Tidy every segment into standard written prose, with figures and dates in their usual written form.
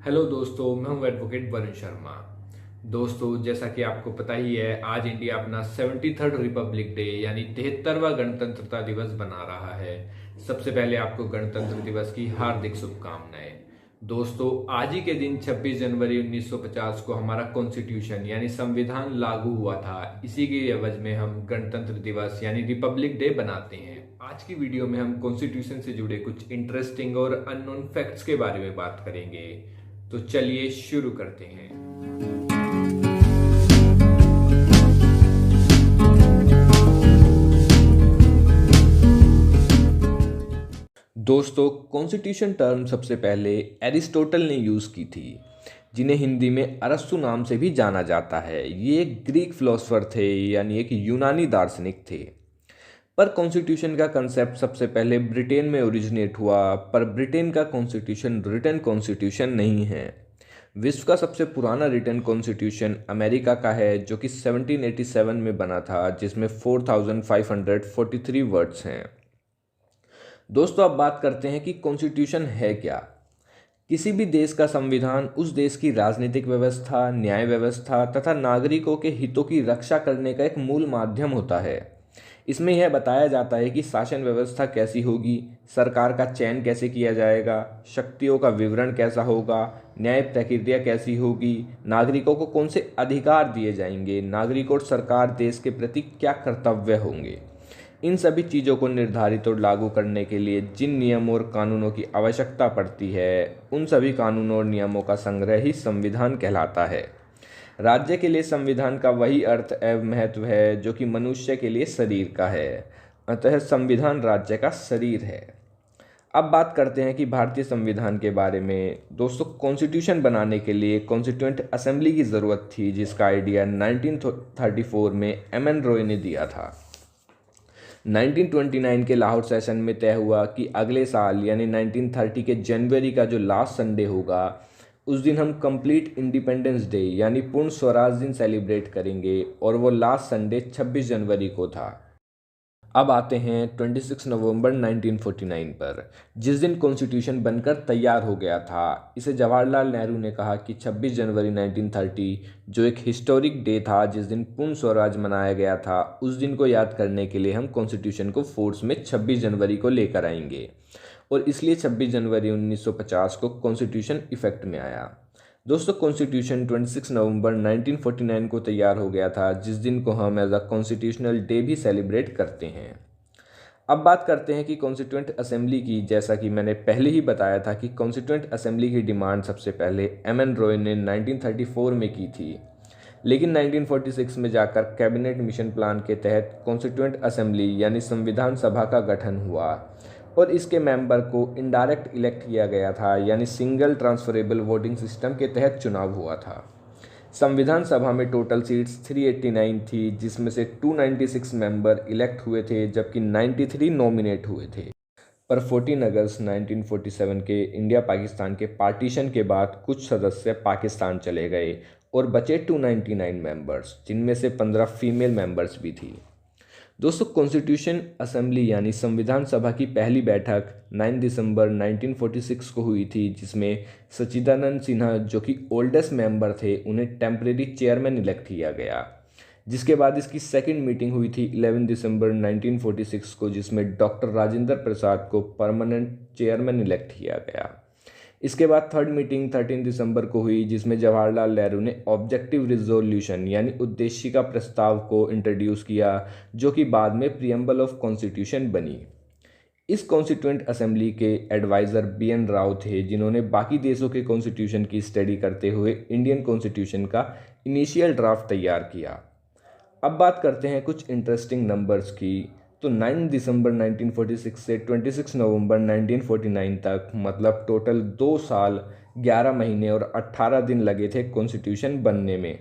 Hello दोस्तों, मैं हूं एडवोकेट वरुण शर्मा। दोस्तों, जैसा कि आपको पता ही है, आज इंडिया अपना 73rd रिपब्लिक डे यानी 73वां गणतंत्रता दिवस बना रहा है। सबसे पहले आपको गणतंत्र दिवस की हार्दिक शुभकामनाएं। दोस्तों, आज ही के दिन 26 जनवरी 1950 को हमारा कॉन्स्टिट्यूशन यानी संविधान लागू हुआ था। इसी के एवज में हम गणतंत्र दिवस यानी रिपब्लिक डे बनाते हैं। आज की वीडियो में हम कॉन्स्टिट्यूशन से जुड़े कुछ इंटरेस्टिंग और अननोन फैक्ट्स के बारे में बात करेंगे। तो चलिए शुरू करते हैं। दोस्तों, कॉन्स्टिट्यूशन टर्म सबसे पहले एरिस्टोटल ने यूज की थी, जिन्हें हिंदी में अरस्तु नाम से भी जाना जाता है। ये एक ग्रीक फिलोसोफर थे, यानी एक यूनानी दार्शनिक थे। पर कॉन्स्टिट्यूशन का कंसेप्ट सबसे पहले ब्रिटेन में ओरिजिनेट हुआ, पर ब्रिटेन का कॉन्स्टिट्यूशन रिटन कॉन्स्टिट्यूशन नहीं है। विश्व का सबसे पुराना रिटन कॉन्स्टिट्यूशन अमेरिका का है, जो कि 1787 में बना था, जिसमें 4543 वर्ड्स हैं। दोस्तों, अब बात करते हैं कि कॉन्स्टिट्यूशन है क्या। किसी भी देश का संविधान उस देश की राजनीतिक व्यवस्था, न्याय व्यवस्था तथा नागरिकों के हितों की रक्षा करने का एक मूल माध्यम होता है। इसमें यह बताया जाता है कि शासन व्यवस्था कैसी होगी, सरकार का चयन कैसे किया जाएगा, शक्तियों का विवरण कैसा होगा, न्याय प्रक्रिया कैसी होगी, नागरिकों को कौन से अधिकार दिए जाएंगे, नागरिक और सरकार देश के प्रति क्या कर्तव्य होंगे। इन सभी चीज़ों को निर्धारित और लागू करने के लिए जिन नियमों और कानूनों की आवश्यकता पड़ती है, उन सभी कानूनों और नियमों का संग्रह ही संविधान कहलाता है। राज्य के लिए संविधान का वही अर्थ एवं महत्व है जो कि मनुष्य के लिए शरीर का है। अतः संविधान राज्य का शरीर है। अब बात करते हैं कि भारतीय संविधान के बारे में। दोस्तों, कॉन्स्टिट्यूशन बनाने के लिए कॉन्स्टिट्यूएंट असेंबली की ज़रूरत थी, जिसका आइडिया 1934 में एम.एन. रॉय ने दिया था। 1929 के लाहौर सेशन में तय हुआ कि अगले साल यानी 1930 के जनवरी का जो लास्ट संडे होगा, उस दिन हम कंप्लीट इंडिपेंडेंस डे यानी पूर्ण स्वराज दिन सेलिब्रेट करेंगे, और वो लास्ट संडे 26 जनवरी को था। अब आते हैं 26 नवंबर 1949 पर, जिस दिन कॉन्स्टिट्यूशन बनकर तैयार हो गया था। इसे जवाहरलाल नेहरू ने कहा कि 26 जनवरी 1930 जो एक हिस्टोरिक डे था, जिस दिन पूर्ण स्वराज मनाया गया था, उस दिन को याद करने के लिए हम कॉन्स्टिट्यूशन को फोर्स में 26 जनवरी को लेकर आएंगे। और इसलिए 26 जनवरी 1950 को कॉन्स्टिट्यूशन इफेक्ट में आया। दोस्तों, कॉन्स्टिट्यूशन 26 नवंबर 1949 को तैयार हो गया था, जिस दिन को हम एज अ कॉन्स्टिट्यूशनल डे भी सेलिब्रेट करते हैं। अब बात करते हैं कि कॉन्स्टिट्यूएंट असेंबली की। जैसा कि मैंने पहले ही बताया था कि कॉन्स्टिट्यूएंट असेंबली की डिमांड सबसे पहले एम.एन. रॉय ने 1934 में की थी, लेकिन 1946 में जाकर कैबिनेट मिशन प्लान के तहत कॉन्स्टिट्यूएंट असेंबली यानी संविधान सभा का गठन हुआ, और इसके मेंबर को इनडायरेक्ट इलेक्ट किया गया था, यानी सिंगल ट्रांसफरेबल वोटिंग सिस्टम के तहत चुनाव हुआ था। संविधान सभा में टोटल सीट्स 389 थी, जिसमें से 296 मेंबर इलेक्ट हुए थे, जबकि 93 नॉमिनेट हुए थे। पर 14 अगस्त 1947 के इंडिया पाकिस्तान के पार्टीशन के बाद कुछ सदस्य पाकिस्तान चले गए और बचे 299 मेंबर्स, जिनमें से 15 फीमेल मेंबर्स भी थी। दोस्तों, कॉन्स्टिट्यूशन असेंबली यानी संविधान सभा की पहली बैठक 9 दिसंबर 1946 को हुई थी, जिसमें सच्चिदानंद सिन्हा, जो कि ओल्डेस्ट मेंबर थे, उन्हें टेम्परेरी चेयरमैन इलेक्ट किया गया। जिसके बाद इसकी सेकंड मीटिंग हुई थी 11 दिसंबर 1946 को, जिसमें डॉक्टर राजेंद्र प्रसाद को परमानेंट चेयरमैन इलेक्ट किया गया। इसके बाद थर्ड मीटिंग 13 दिसंबर को हुई, जिसमें जवाहरलाल नेहरू ने ऑब्जेक्टिव रिजोल्यूशन यानी उद्देशिका प्रस्ताव को इंट्रोड्यूस किया, जो कि बाद में प्रियम्बल ऑफ कॉन्स्टिट्यूशन बनी। इस कॉन्स्टिट्यूएंट असेंबली के एडवाइज़र बी.एन. राव थे, जिन्होंने बाकी देशों के कॉन्स्टिट्यूशन की स्टडी करते हुए इंडियन कॉन्स्टिट्यूशन का इनिशियल ड्राफ्ट तैयार किया। अब बात करते हैं कुछ इंटरेस्टिंग नंबर्स की। तो 9 दिसंबर 1946 से 26 नवंबर 1949 तक, मतलब टोटल 2 साल 11 महीने और 18 दिन लगे थे कॉन्स्टिट्यूशन बनने में,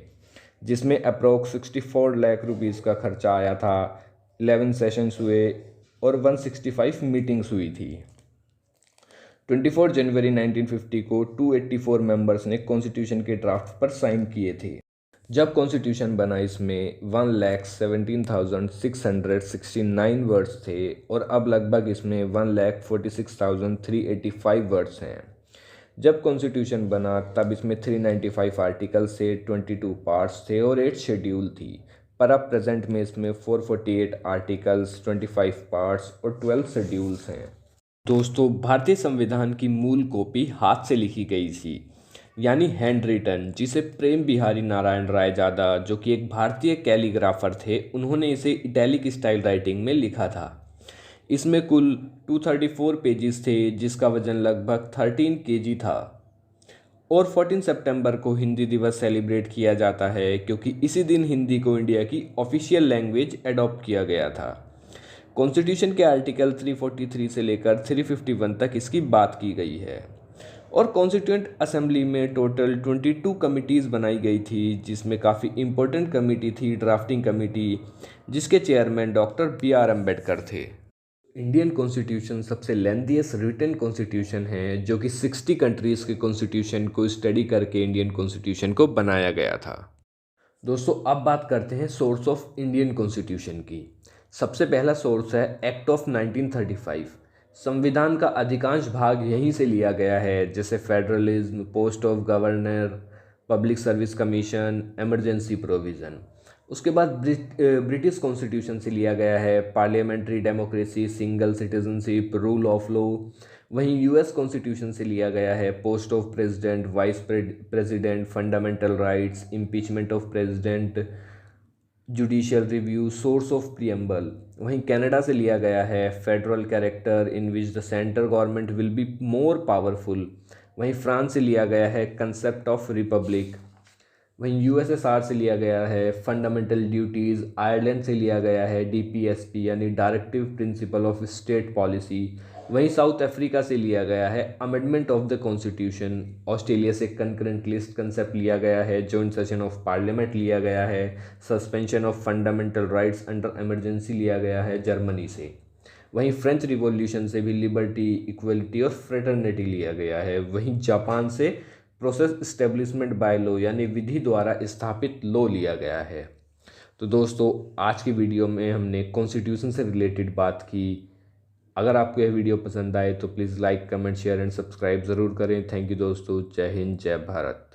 जिसमें अप्रोक्स 64 लाख रुपीज़ का खर्चा आया था। 11 सेशंस हुए और 165 मीटिंग्स हुई थी। 24 जनवरी 1950 को 284 मेंबर्स ने कॉन्स्टिट्यूशन के ड्राफ्ट पर साइन किए थे। जब कॉन्स्टिट्यूशन बना, इसमें 1,17,669 वर्ड्स थे, और अब लगभग इसमें 1,46,385 वर्ड्स हैं। जब कॉन्स्टिट्यूशन बना तब इसमें 395 आर्टिकल्स थे, 22 पार्ट्स थे और 8 शेड्यूल थी। पर अब प्रेजेंट में इसमें 448 आर्टिकल्स, 25 पार्ट्स और 12 शेड्यूल्स हैं। दोस्तों, भारतीय संविधान की मूल कॉपी हाथ से लिखी गई थी, यानी हैंड रिटन, जिसे प्रेम बिहारी नारायण रायजादा, जो कि एक भारतीय कैलीग्राफर थे, उन्होंने इसे इटैलिक स्टाइल राइटिंग में लिखा था। इसमें कुल 234 पेजेस थे, जिसका वजन लगभग 13 केजी था। और 14 सितंबर को हिंदी दिवस सेलिब्रेट किया जाता है, क्योंकि इसी दिन हिंदी को इंडिया की ऑफिशियल लैंग्वेज अडॉप्ट किया गया था। कॉन्स्टिट्यूशन के आर्टिकल 343 से लेकर 351 तक इसकी बात की गई है। और कॉन्स्टिट्यूएंट असेंबली में टोटल 22 कमिटीज़ बनाई गई थी, जिसमें काफ़ी इम्पोर्टेंट कमेटी थी ड्राफ्टिंग कमेटी, जिसके चेयरमैन डॉक्टर BR अम्बेडकर थे। इंडियन कॉन्स्टिट्यूशन सबसे लेंथीएस्ट रिटन कॉन्स्टिट्यूशन है, जो कि 60 कंट्रीज़ के कॉन्स्टिट्यूशन को स्टडी करके इंडियन कॉन्स्टिट्यूशन को बनाया गया था। दोस्तों, अब बात करते हैं सोर्स ऑफ इंडियन कॉन्स्टिट्यूशन की। सबसे पहला सोर्स है एक्ट ऑफ 1935। संविधान का अधिकांश भाग यहीं से लिया गया है, जैसे federalism, post of governor, public service commission, emergency provision. उसके बाद ब्रिटिश कॉन्स्टिट्यूशन से लिया गया है parliamentary democracy, single citizenship, rule of law. वहीं US कॉन्स्टिट्यूशन से लिया गया है post of president, vice president, fundamental rights, impeachment of president, judicial review, source of preamble. वहीं कनाडा से लिया गया है federal character in which the central government will be more powerful. वहीं फ्रांस से लिया गया है कंसेप्ट ऑफ रिपब्लिक। वहीं USSR से लिया गया है फंडामेंटल ड्यूटीज़। आयरलैंड से लिया गया है DPSP यानी directive principle of state policy. वहीं साउथ अफ्रीका से लिया गया है amendment of the constitution. Australia से कंकरेंट लिस्ट कंसेप्ट लिया गया है, जॉइंट सेशन ऑफ पार्लियामेंट लिया गया है, suspension of fundamental rights under emergency लिया गया है जर्मनी से। वहीं फ्रेंच रिवॉल्यूशन से भी लिबर्टी, इक्वलिटी और फ्रेटर्निटी लिया गया है। वहीं जापान से प्रोसेस इस्टेब्लिशमेंट बाय लॉ यानी विधि द्वारा स्थापित लॉ लिया गया है। तो दोस्तों, आज की वीडियो में हमने कॉन्स्टिट्यूशन से रिलेटेड बात की। अगर आपको यह वीडियो पसंद आए तो please like, comment, share and subscribe ज़रूर करें। थैंक यू दोस्तों। जय हिंद, जय भारत।